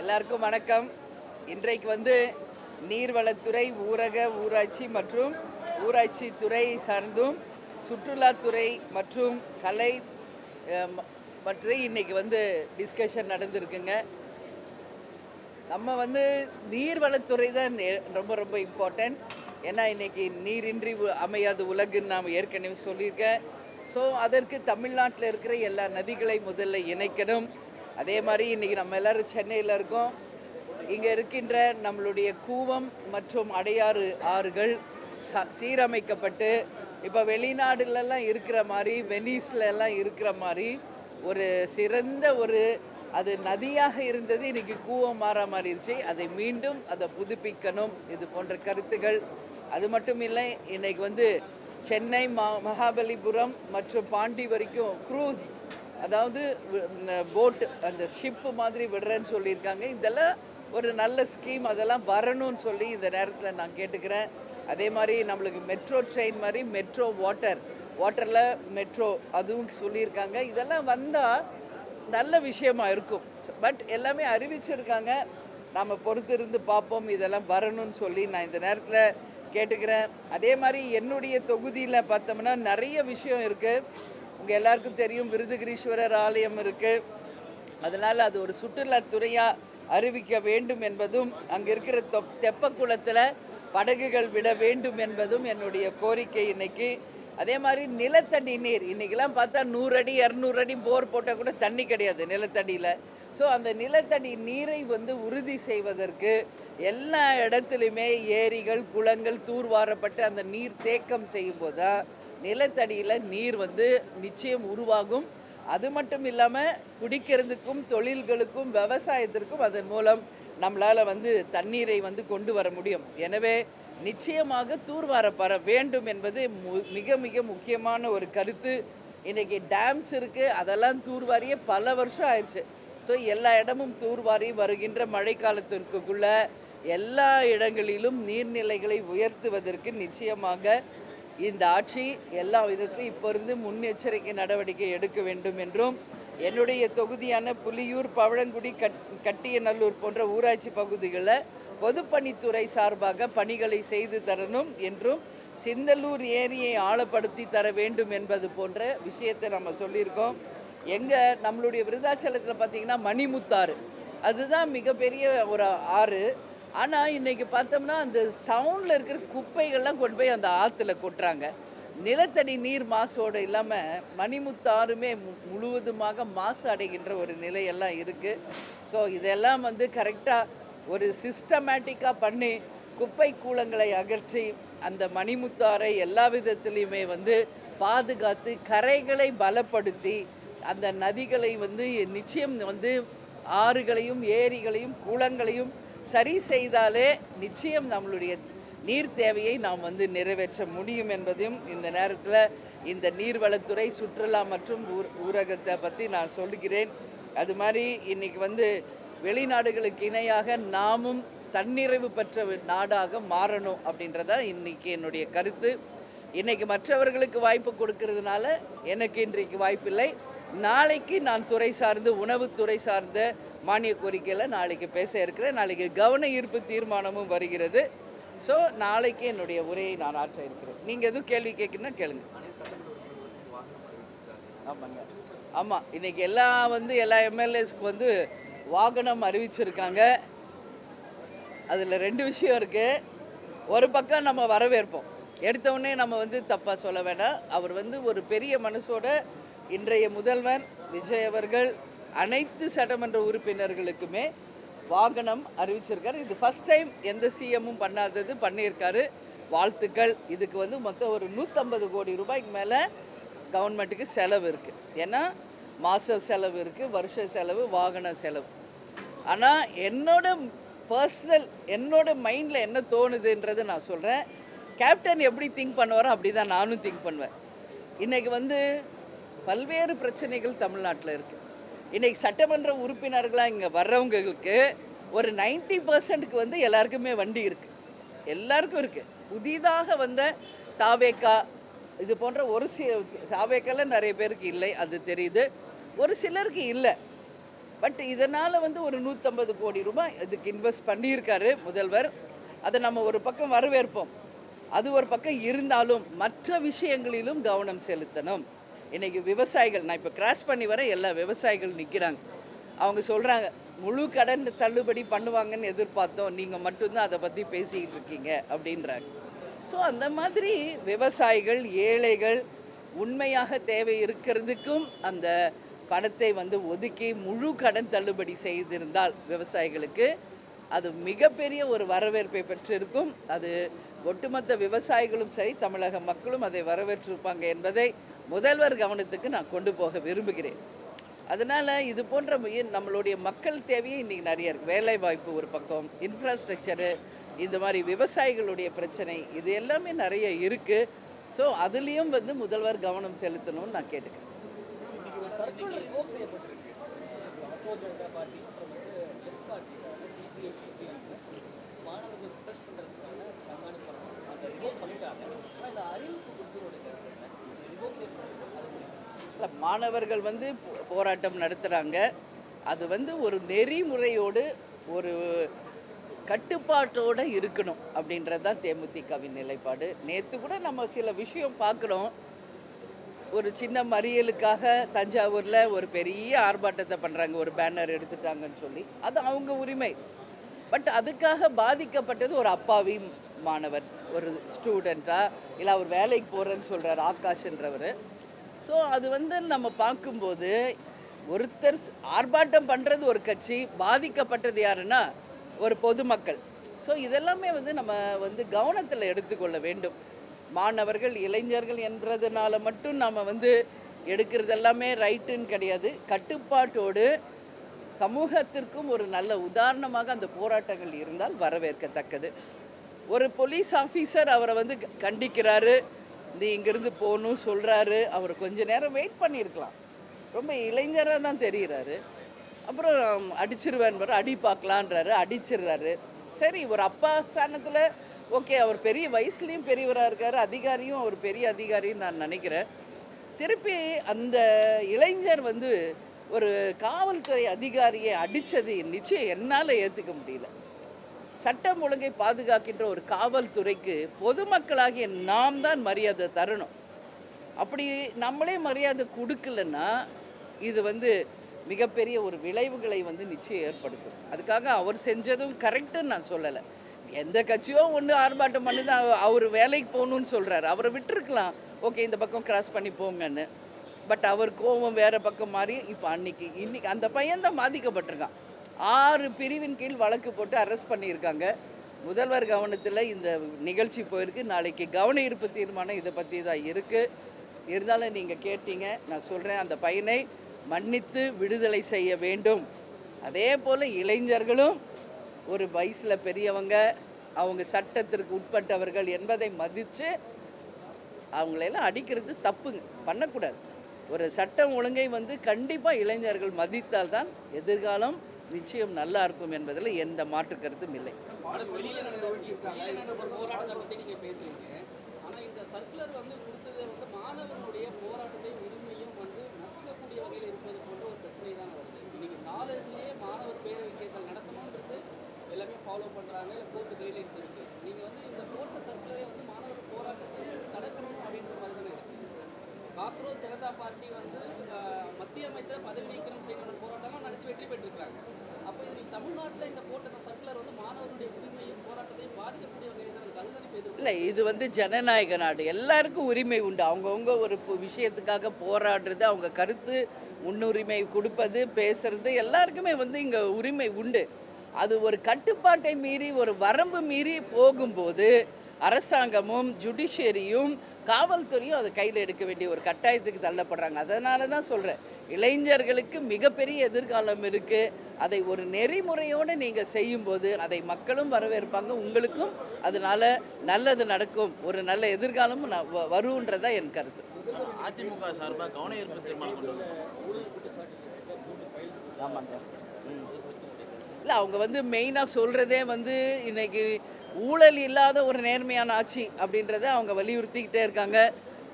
எல்லாருக்கும் வணக்கம். இன்றைக்கு வந்து நீர்வளத்துறை, ஊரக ஊராட்சி மற்றும் ஊராட்சி துறை சார்ந்தும் சுற்றுலாத்துறை மற்றும் கலை பற்றி இன்னைக்கு வந்து டிஸ்கஷன் நடந்திருக்குங்க. நம்ம வந்து நீர்வளத்துறை தான் ரொம்ப ரொம்ப இம்பார்ட்டன்ட். ஏன்னா இன்னைக்கு நீரின்றி அமையாத உலகுன்னு நாம் ஏற்கனவே சொல்லியிருக்கேன். ஸோ அதற்கு தமிழ்நாட்டில் இருக்கிற எல்லா நதிகளை முதல்ல இணைக்கணும். அதே மாதிரி இன்றைக்கி நம்ம எல்லோரும் சென்னையில் இருக்கோம். இங்கே இருக்கின்ற நம்மளுடைய கூவம் மற்றும் அடையாறு ஆறுகள் சீரமைக்கப்பட்டு இப்போ வெளிநாடுலலாம் இருக்கிற மாதிரி, வெனிஸ்லலாம் இருக்கிற மாதிரி ஒரு சிறந்த அது நதியாக இருந்தது, இன்றைக்கி கூவம் மாறிடுச்சு. அதை மீண்டும் அதை புதுப்பிக்கணும். இது போன்ற கருத்துகள். அது மட்டும் இல்லை, இன்றைக்கி வந்து சென்னை மகாபலிபுரம் மற்றும் பாண்டி வரைக்கும் க்ரூஸ், அதாவது போட்டு அந்த ஷிப்பு மாதிரி விடுறேன்னு சொல்லியிருக்காங்க. இதெல்லாம் ஒரு நல்ல ஸ்கீம். அதெல்லாம் வரணும்னு சொல்லி இந்த நேரத்தில் நான் கேட்டுக்கிறேன். அதே மாதிரி நம்மளுக்கு மெட்ரோ ட்ரெயின் மாதிரி மெட்ரோ வாட்டரில் மெட்ரோ அதுவும் சொல்லியிருக்காங்க. இதெல்லாம் வந்தால் நல்ல விஷயமா இருக்கும். பட் எல்லாமே அறிவிச்சிருக்காங்க. நம்ம பொறுத்திருந்து பார்ப்போம். இதெல்லாம் வரணும்னு சொல்லி நான் இந்த நேரத்தில் கேட்டுக்கிறேன். அதே மாதிரி என்னுடைய தொகுதியில் பார்த்தோம்னா நிறைய விஷயம் இருக்குது. உங்கள் எல்லாருக்கும் தெரியும், விருதுகிரீஸ்வரர் ஆலயம் இருக்குது. அதனால் அது ஒரு சுற்றுலாத்துறையாக அறிவிக்க வேண்டும் என்பதும், அங்கே இருக்கிற தெப்பக்குளத்தில் படகுகள் விட வேண்டும் என்பதும் என்னுடைய கோரிக்கை இன்னைக்கு. அதே மாதிரி நிலத்தடி நீர், இன்றைக்கெல்லாம் பார்த்தா 100 அடி 200 அடி போர் போட்டால் கூட தண்ணி கிடையாது நிலத்தடியில். ஸோ அந்த நிலத்தடி நீரை வந்து உறுதி செய்வதற்கு எல்லா இடத்துலையுமே ஏரிகள், குளங்கள் தூர்வாரப்பட்டு அந்த நீர் தேக்கம் செய்யும்போது தான் நிலத்தடியில் நீர் வந்து நிச்சயம் உருவாகும். அது மட்டும் இல்லாமல் குடிக்கிறதுக்கும், தொழில்களுக்கும், விவசாயத்திற்கும் அதன் மூலம் நம்மளால் வந்து தண்ணீரை வந்து கொண்டு வர முடியும். எனவே நிச்சயமாக தூர்வாரப்பட வேண்டும் என்பது மிக மிக முக்கியமான ஒரு கருத்து. இன்றைக்கி டேம்ஸ் இருக்குது, அதெல்லாம் தூர்வாரியே பல வருஷம் ஆயிடுச்சு. ஸோ எல்லா இடமும் தூர்வாரி வருகின்ற மழைக்காலத்திற்குள்ள எல்லா இடங்களிலும் நீர்நிலைகளை உயர்த்துவதற்கு நிச்சயமாக இந்த ஆட்சி எல்லா விதத்திலும் இப்போ இருந்து முன்னெச்சரிக்கை நடவடிக்கை எடுக்க வேண்டும் என்றும், என்னுடைய தொகுதியான புலியூர், பவழங்குடி, கட்டியநல்லூர் போன்ற ஊராட்சி பகுதிகளில் பொதுப்பணித்துறை சார்பாக பணிகளை செய்து தரணும் என்றும், சிந்தலூர் ஏரியை ஆழப்படுத்தி தர வேண்டும் என்பது போன்ற விஷயத்தை நம்ம சொல்லியிருக்கோம். நம்மளுடைய விருதாச்சலத்தில் பார்த்திங்கன்னா மணிமுத்தாறு, அதுதான் மிகப்பெரிய ஒரு ஆறு. ஆனால் இன்றைக்கி பார்த்தோம்னா அந்த டவுனில் இருக்கிற குப்பைகள்லாம் கொண்டு போய் அந்த ஆற்றுல கொட்டுறாங்க. நிலத்தடி நீர் மாசோடு இல்லாமல் மணிமுத்தாறுமே முழுவதுமாக மாசு அடைகின்ற ஒரு நிலையெல்லாம் இருக்குது. ஸோ இதெல்லாம் வந்து கரெக்டாக ஒரு சிஸ்டமேட்டிக்காக பண்ணி குப்பை கூலங்களை அகற்றி அந்த மணிமுத்தாறை எல்லா விதத்துலேயுமே வந்து பாதுகாத்து கரைகளை பலப்படுத்தி அந்த நதிகளை வந்து நிச்சயம் வந்து ஆறுகளையும் ஏரிகளையும் குளங்களையும் சரி செய்தாலே நிச்சயம் நம்மளுடைய நீர் தேவையை நாம் வந்து நிறைவேற்ற முடியும் என்பதையும் இந்த நேரத்தில் இந்த நீர்வளத்துறை, சுற்றுலா மற்றும் ஊரகத்தை பற்றி நான் சொல்லுகிறேன். அது மாதிரி இன்றைக்கி வந்து வெளிநாடுகளுக்கு இணையாக நாமும் தன்னிறைவு பெற்ற நாடாக மாறணும் அப்படின்றதா இன்றைக்கி என்னுடைய கருத்து. இன்றைக்கி மற்றவர்களுக்கு வாய்ப்பு கொடுக்கறதுனால எனக்கு இன்றைக்கு வாய்ப்பில்லை. நாளைக்கு நான் துறை சார்ந்து, உணவுத்துறை சார்ந்த மானிய கோரிக்கையில் நாளைக்கு பேச இருக்கிறேன். நாளைக்கு கவன ஈர்ப்பு தீர்மானமும் வருகிறது. ஸோ நாளைக்கு என்னுடைய உரையை நான் ஆற்ற இருக்கிறேன். நீங்கள் எதுவும் கேள்வி கேட்கணும்னா கேளுங்க. ஆமாங்க, ஆமாம். இன்றைக்கி எல்லா எம்எல்ஏஸ்க்கு வந்து வாகனம் அறிவிச்சிருக்காங்க. அதில் 2 விஷயம் இருக்குது. ஒரு பக்கம் நம்ம வரவேற்போம், எடுத்தவுடனே நம்ம வந்து தப்பாக சொல்ல வேண்டாம். அவர் வந்து ஒரு பெரிய மனசோட இன்றைய முதல்வர் விஜய் அவர்கள் அனைத்து சட்டமன்ற உறுப்பினர்களுக்குமே வாகனம் அறிவிச்சிருக்காரு. இது ஃபஸ்ட் டைம், எந்த சிஎம்மும் பண்ணாதது பண்ணியிருக்காரு. வாழ்த்துக்கள். இதுக்கு வந்து மொத்தம் ஒரு 150 கோடி ரூபாய்க்கு மேலே கவர்மெண்ட்டுக்கு செலவு இருக்குது. ஏன்னா மாத செலவு இருக்குது, வருஷ செலவு, வாகன செலவு. ஆனால் என்னோட மைண்டில் என்ன தோணுதுன்றது நான் சொல்கிறேன். கேப்டன் எப்படி திங்க் பண்ணுவாரோ அப்படி தான் நானும் திங்க் பண்ணுவேன். இன்றைக்கி வந்து பல்வேறு பிரச்சனைகள் தமிழ்நாட்டில் இருக்குது. இன்றைக்கி சட்டமன்ற உறுப்பினர்களாக இங்கே வர்றவங்களுக்கு ஒரு 90% வந்து எல்லாருக்குமே வண்டி இருக்குது, எல்லாருக்கும் இருக்குது. புதிதாக வந்த தாவேக்கா இது போன்ற ஒரு தாவேக்கால நிறைய பேருக்கு இல்லை, அது தெரியுது. ஒரு சிலருக்கு இல்லை. பட் இதனால் வந்து ஒரு 150 கோடி ரூபாய் இதுக்கு இன்வெஸ்ட் பண்ணியிருக்காரு முதல்வர். அதை நம்ம ஒரு பக்கம் வரவேற்போம். அது ஒரு பக்கம் இருந்தாலும் மற்ற விஷயங்களிலும் கவனம் செலுத்தணும். இன்றைக்கி விவசாயிகள், நான் இப்போ கிராஸ் பண்ணி வர எல்லா விவசாயிகள் நிற்கிறாங்க. அவங்க சொல்கிறாங்க, முழு கடன் தள்ளுபடி பண்ணுவாங்கன்னு எதிர்பார்த்தோம், நீங்கள் மட்டும்தான் அதை பற்றி பேசிக்கிட்டு இருக்கீங்க அப்படின்றாங்க. ஸோ அந்த மாதிரி விவசாயிகள், ஏழைகள் உண்மையாக தேவை இருக்கிறதுக்கும் அந்த பணத்தை வந்து ஒதுக்கி முழு கடன் தள்ளுபடி செய்திருந்தால் விவசாயிகளுக்கு அது மிகப்பெரிய ஒரு வரவேற்பை பெற்றிருக்கும். அது ஒட்டுமொத்த விவசாயிகளும் சரி, தமிழக மக்களும் அதை வரவேற்றிருப்பாங்க என்பதை முதல்வர் கவனத்துக்கு நான் கொண்டு போக விரும்புகிறேன். அதனால் இது போன்ற நம்மளுடைய மக்கள் தேவையே இன்றைக்கி நிறைய இருக்குது. வேலை வாய்ப்பு ஒரு பக்கம், இன்ஃப்ராஸ்ட்ரக்சரு, இந்த மாதிரி விவசாயிகளுடைய பிரச்சனை, இது எல்லாமே நிறைய இருக்குது. ஸோ அதுலேயும் வந்து முதல்வர் கவனம் செலுத்தணும்னு நான் கேட்டுக்கிறேன். மாணவர்கள் வந்து போராட்டம் நடத்துகிறாங்க. அது வந்து ஒரு நெறிமுறையோடு ஒரு கட்டுப்பாட்டோடு இருக்கணும் அப்படின்றது தான் தேமுதிகவின் நிலைப்பாடு. நேற்று கூட நம்ம சில விஷயம் பார்க்குறோம். ஒரு சின்ன மறியலுக்காக தஞ்சாவூரில் ஒரு பெரிய ஆர்ப்பாட்டத்தை பண்ணுறாங்க, ஒரு பேனர் எடுத்துட்டாங்கன்னு சொல்லி. அது அவங்க உரிமை. பட் அதுக்காக பாதிக்கப்பட்டது ஒரு அப்பாவி மாணவர், ஒரு ஸ்டூடெண்ட்டாக, இல்லை அவர் வேலைக்கு போகிறேன்னு சொல்கிறார் ஆகாஷ்ன்றவர். ஸோ அது வந்து நம்ம பார்க்கும்போது ஒருத்தர் ஆர்ப்பாட்டம் பண்ணுறது ஒரு கட்சி, பாதிக்கப்பட்டது யாருன்னா ஒரு பொதுமக்கள். ஸோ இதெல்லாமே வந்து நம்ம வந்து கவனத்தில் எடுத்துக்கொள்ள வேண்டும். மாணவர்கள், இளைஞர்கள் என்றதுனால மட்டும் நம்ம வந்து எடுக்கிறது எல்லாமே ரைட்டுன்னு கிடையாது. கட்டுப்பாட்டோடு சமூகத்திற்கும் ஒரு நல்ல உதாரணமாக அந்த போராட்டங்கள் இருந்தால் வரவேற்கத்தக்கது. ஒரு போலீஸ் ஆஃபீஸர் அவரை வந்து கண்டிக்கிறாரு, நீ இங்கேருந்து போகணும் சொல்கிறாரு. அவர் கொஞ்ச நேரம் வெயிட் பண்ணியிருக்கலாம். ரொம்ப இளைஞராக தான் தெரிகிறாரு. அப்புறம் அடிச்சிருவேன், அடி பார்க்கலான்றாரு, அடிச்சிடுறாரு. சரி, ஒரு அப்பா ஸ்தானத்தில் ஓகே, அவர் பெரிய வயசுலேயும் பெரியவராக இருக்கார், அதிகாரியும் அவர் பெரிய அதிகாரின்னு நான் நினைக்கிறேன். திருப்பி அந்த இளைஞர் வந்து ஒரு காவல்துறை அதிகாரியை அடித்தது நிச்சயம் என்னால் ஏற்றுக்க முடியல. சட்டம் ஒழுங்கை பாதுகாக்கின்ற ஒரு காவல்துறைக்கு பொதுமக்களாகிய நாம் தான் மரியாதை தரணும். அப்படி நம்மளே மரியாதை கொடுக்கலன்னா இது வந்து மிகப்பெரிய ஒரு விளைவுகளை வந்து நிச்சயம் ஏற்படுத்தும். அதுக்காக அவர் செஞ்சதும் கரெக்டுன்னு நான் சொல்லலை. எந்த கட்சியோ ஒன்று ஆர்ப்பாட்டம் பண்ணி தான் அவர் வேலைக்கு போகணுன்னு சொல்கிறாரு. அவரை விட்டுருக்கலாம், ஓகே இந்த பக்கம் கிராஸ் பண்ணி போங்கன்னு. பட் அவர் கோபம் வேறு பக்கம் மாறி இப்போ இன்னைக்கு அந்த பையன்தான் பாதிக்கப்பட்டிருக்கான். 6 பிரிவின் கீழ் வழக்கு போட்டு அரெஸ்ட் பண்ணியிருக்காங்க. முதல்வர் கவனத்தில் இந்த நிகழ்ச்சி போயிருக்கு. நாளைக்கு கவன ஈர்ப்பு தீர்மானம் இதை பற்றி தான் இருக்குது. இருந்தாலும் நீங்கள் கேட்டீங்க, நான் சொல்கிறேன், அந்த பையனை மன்னித்து விடுதலை செய்ய வேண்டும். அதே போல் இளைஞர்களும் ஒரு வயசில் பெரியவங்க, அவங்க சட்டத்திற்கு உட்பட்டவர்கள் என்பதை மதித்து அவங்களெல்லாம் அடிக்கிறது தப்புங்க, பண்ணக்கூடாது. ஒரு சட்டம் ஒழுங்கை வந்து கண்டிப்பாக இளைஞர்கள் மதித்தால்தான் எதிர்காலம் நிச்சயம் நல்லா இருக்கும் என்பதில் எந்த மாற்று கருத்தும் இல்லை. எல்லாமே ஃபாலோ பண்ணுறாங்க, இல்லை கோர்ட்டு கைட்லைன்ஸ் இருக்குது. நீங்கள் வந்து இந்த போட்ட சர்க்குலரே வந்து மாணவர் போராட்டத்தை தடுக்கணும் அப்படின்ற மாதிரி தானே இருக்குது. காக்ரோச் ஜனதா பார்ட்டி வந்து மத்திய அமைச்சரை பதவி நீக்கம் செய்யணும் போராட்டமாக நடத்தி வெற்றி பெற்றிருக்காங்க. அப்போ இது தமிழ்நாட்டில் இந்த போட்ட சர்க்குலர் வந்து மாணவருடைய உரிமையும் போராட்டத்தையும் பாதிக்கக்கூடிய வகையில் தான் இருக்குது. அதுதான் இப்போ இது இல்லை, இது வந்து ஜனநாயக நாடு, எல்லாருக்கும் உரிமை உண்டு. அவங்கவுங்க ஒரு விஷயத்துக்காக போராடுறது, அவங்க கருத்து முன்னுரிமை கொடுப்பது, பேசுறது, எல்லாருக்குமே வந்து இங்கே உரிமை உண்டு. அது ஒரு கட்டுப்பாட்டை மீறி, ஒரு வரம்பு மீறி போகும்போது அரசாங்கமும் ஜுடிஷியரியும் காவல்துறையும் அதை கையில் எடுக்க வேண்டிய ஒரு கட்டாயத்துக்கு தள்ளப்படுறாங்க. அதனால தான் சொல்கிறேன், இளைஞர்களுக்கு மிகப்பெரிய எதிர்காலம் இருக்குது. அதை ஒரு நெறிமுறையோடு நீங்கள் செய்யும்போது அதை மக்களும் வரவேற்பாங்க, உங்களுக்கும் அதனால் நல்லது நடக்கும், ஒரு நல்ல எதிர்காலமும் வருன்றதான் என் கருத்து. அதிமுக சார்பாக கவன ஈர்ப்பு தீர்மானம் கொண்டு ஆமாங்க. இல்லை, அவங்க வந்து மெயினாக சொல்கிறதே வந்து இன்றைக்கி ஊழல் இல்லாத ஒரு நேர்மையான ஆட்சி அப்படின்றத அவங்க வலியுறுத்திக்கிட்டே இருக்காங்க.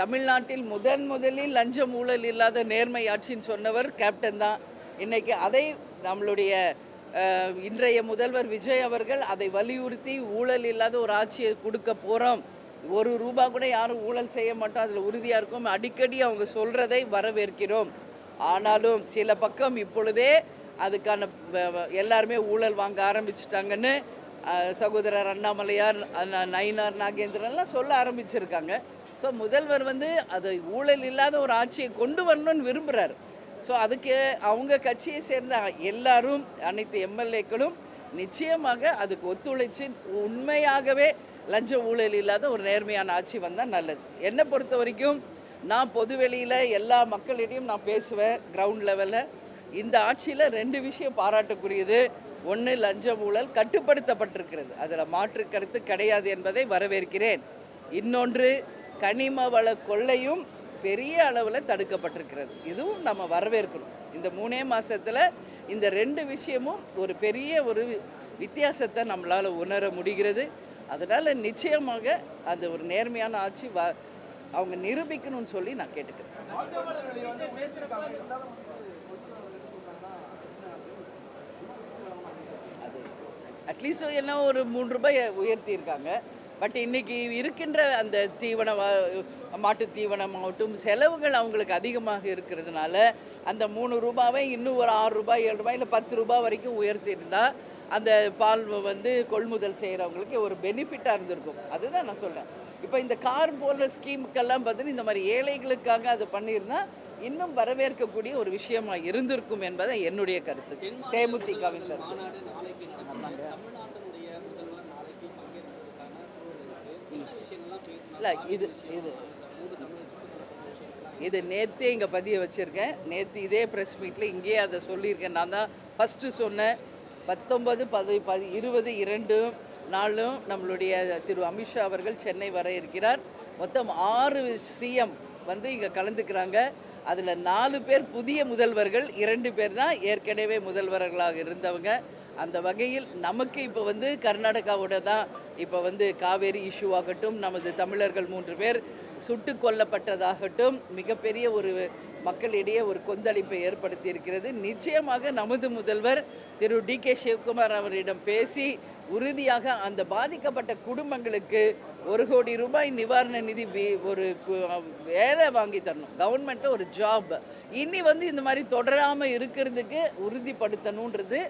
தமிழ்நாட்டில் முதலில் லஞ்சம் ஊழல் இல்லாத நேர்மை ஆட்சின்னு சொன்னவர் கேப்டன் தான். இன்றைக்கி அதை நம்மளுடைய இன்றைய முதல்வர் விஜய் அவர்கள் அதை வலியுறுத்தி ஊழல் இல்லாத ஒரு ஆட்சியை கொடுக்க போகிறோம், ஒரு ரூபா கூட யாரும் ஊழல் செய்ய மாட்டோம், அதில் உறுதியாக இருக்கும், அடிக்கடி அவங்க சொல்கிறதை வரவேற்கிறோம். ஆனாலும் சில பக்கம் இப்பொழுதே அதுக்கான எல்லாருமே ஊழல் வாங்க ஆரம்பிச்சிட்டாங்கன்னு சகோதரர் அண்ணாமலையார், நயினார் நாகேந்திரன்லாம் சொல்ல ஆரம்பிச்சிருக்காங்க. ஸோ முதல்வர் வந்து அது ஊழல் இல்லாத ஒரு ஆட்சியை கொண்டு வரணும்னு விரும்புகிறார். ஸோ அதுக்கு அவங்க கட்சியை சேர்ந்த எல்லாரும், அனைத்து எம்எல்ஏக்களும் நிச்சயமாக அதுக்கு ஒத்துழைச்சி உண்மையாகவே லஞ்ச ஊழல் இல்லாத ஒரு நேர்மையான ஆட்சி வந்தால் நல்லது. என்னை பொறுத்த வரைக்கும் நான் பொதுவெளியில் எல்லா மக்களிடையும் நான் பேசுவேன். கிரவுண்ட் லெவலில் இந்த ஆட்சியில் 2 விஷயம் பாராட்டக்கூடியது. ஒன்று, லஞ்ச ஊழல் கட்டுப்படுத்தப்பட்டிருக்கிறது, அதில் மாற்று கருத்து கிடையாது என்பதை வரவேற்கிறேன். இன்னொன்று, கனிம வள கொள்ளையும் பெரிய அளவில் தடுக்கப்பட்டிருக்கிறது, இதுவும் நம்ம வரவேற்கணும். இந்த 3 மாதத்தில் இந்த 2 விஷயமும் ஒரு பெரிய ஒரு வித்தியாசத்தை நம்மளால் உணர முடிகிறது. அதனால் நிச்சயமாக அந்த ஒரு நேர்மையான ஆட்சி அவங்க நிரூபிக்கணும்னு சொல்லி நான் கேட்டுக்கிறேன். அது அட்லீஸ்ட் என்ன ஒரு 3 ரூபாய் உயர்த்தியிருக்காங்க. பட் இன்றைக்கி இருக்கின்ற அந்த மாட்டு தீவனமாகட்டும் செலவுகள் அவங்களுக்கு அதிகமாக இருக்கிறதுனால அந்த 3 ரூபாவை இன்னும் ஒரு 6 ரூபாய் 7 ரூபாய் இல்லை 10 ரூபாய் வரைக்கும் உயர்த்தியிருந்தால் அந்த பால் வந்து கொள்முதல் செய்கிறவங்களுக்கு ஒரு பெனிஃபிட்டாக இருந்திருக்கும். அதுதான் நான் சொல்கிறேன். இப்போ இந்த கார் போன்ற ஸ்கீமுக்கெல்லாம் பார்த்தீங்கன்னா இந்த மாதிரி ஏழைகளுக்காக அது பண்ணியிருந்தால் இன்னும் வரவேற்கக்கூடிய ஒரு விஷயமா இருந்திருக்கும் என்பதை என்னுடைய கருத்து, தேமுதிகவின் கருத்து. இல்லை, இது நேற்றே இங்கே பதிய வச்சுருக்கேன். நேற்று இதே ப்ரெஸ் மீட்டில் இங்கேயே அதை சொல்லியிருக்கேன். நான் தான் ஃபஸ்ட்டு சொன்னேன். 19, 20, 2 நாளும் நம்மளுடைய திரு அமித்ஷா அவர்கள் சென்னை வர இருக்கிறார். மொத்தம் 6 சிஎம் வந்து இங்கே கலந்துக்கிறாங்க. அதில் 4 பேர் புதிய முதல்வர்கள், 2 பேர் தான் ஏற்கனவே முதல்வர்களாக இருந்தவங்க. அந்த வகையில் நமக்கு இப்போ வந்து கர்நாடகாவோட தான் இப்போ வந்து காவேரி இஷ்யூ ஆகட்டும், நமது தமிழர்கள் 3 பேர் சுட்டு கொல்லப்பட்டதாகட்டும், மிகப்பெரிய ஒரு மக்களிடையே ஒரு கொந்தளிப்பை ஏற்படுத்தி இருக்கிறது. நிச்சயமாக நமது முதல்வர் திரு டிகே சிவகுமார் அவரிடம் பேசி உறுதியாக அந்த பாதிக்கப்பட்ட குடும்பங்களுக்கு 1 கோடி ரூபாய் நிவாரண நிதி ஒரு வேலை வாங்கி தரணும், கவர்மெண்ட்டில் ஒரு ஜாப் இனி வந்து இந்த மாதிரி தொடராமல் இருக்கிறதுக்கு உறுதிப்படுத்தணுன்றது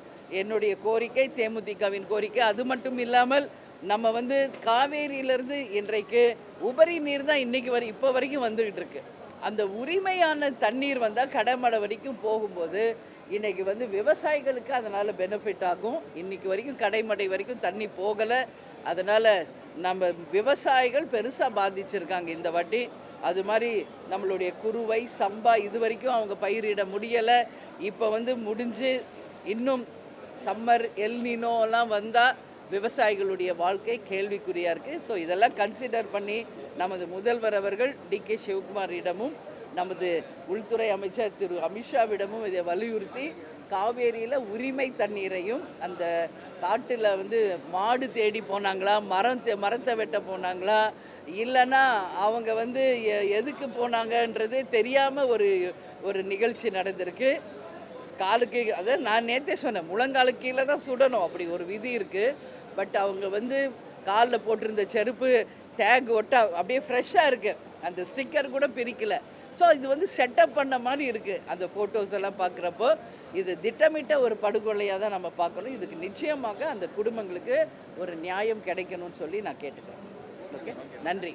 என்னுடைய கோரிக்கை, தேமுதிகவின் கோரிக்கை. அது மட்டும் இல்லாமல் நம்ம வந்து காவேரியிலேருந்து இன்றைக்கு உபரி நீர் தான் இப்போ வரைக்கும் வந்துக்கிட்டு இருக்கு. அந்த உரிமையான தண்ணீர் வந்தால் கடமடை வரைக்கும் போகும்போது இன்றைக்கி வந்து விவசாயிகளுக்கு அதனால் பெனிஃபிட் ஆகும். இன்றைக்கி வரைக்கும் கடைமடை வரைக்கும் தண்ணி போகலை. அதனால் நம்ம விவசாயிகள் பெருசாக பாதிச்சிருக்காங்க இந்த வாட்டி. அது மாதிரி நம்மளுடைய குறுவை சம்பா இது வரைக்கும் அவங்க பயிரிட முடியலை. இப்போ வந்து முடிஞ்சு இன்னும் சம்மர் எல்னினோலாம் வந்தால் விவசாயிகளுடைய வாழ்க்கை கேள்விக்குறியாக இருக்குது. ஸோ இதெல்லாம் கன்சிடர் பண்ணி நமது முதல்வர் அவர்கள் டிகே சிவகுமாரிடமும் நமது உள்துறை அமைச்சர் திரு அமித்ஷாவிடமும் இதை வலியுறுத்தி காவேரியில் உரிமை தண்ணீரையும், அந்த காட்டில் வந்து மாடு தேடி போனாங்களா, மரத்தை வெட்ட போனாங்களா, இல்லைன்னா அவங்க வந்து எதுக்கு போனாங்கன்றது தெரியாமல் ஒரு நிகழ்ச்சி நடந்திருக்கு. காலுக்கு அதாவது நான் நேற்றே சொன்னேன், முழங்காலுக்கு கீழே தான் சுடணும், அப்படி ஒரு விதி இருக்குது. பட் அவங்க வந்து காலில் போட்டிருந்த செருப்பு டேக் ஒட்டா அப்படியே ஃப்ரெஷ்ஷாக இருக்குது, அந்த ஸ்டிக்கர் கூட பிரிக்கலை. ஸோ இது வந்து செட்டப் பண்ண மாதிரி இருக்குது. அந்த ஃபோட்டோஸ் எல்லாம் பார்க்குறப்போ இது திட்டமிட்ட ஒரு படுகொலையாக தான் நம்ம பார்க்கணும். இதுக்கு நிச்சயமாக அந்த குடும்பங்களுக்கு ஒரு நியாயம் கிடைக்கணும்னு சொல்லி நான் கேட்டுக்கிறேன். ஓகே, நன்றி.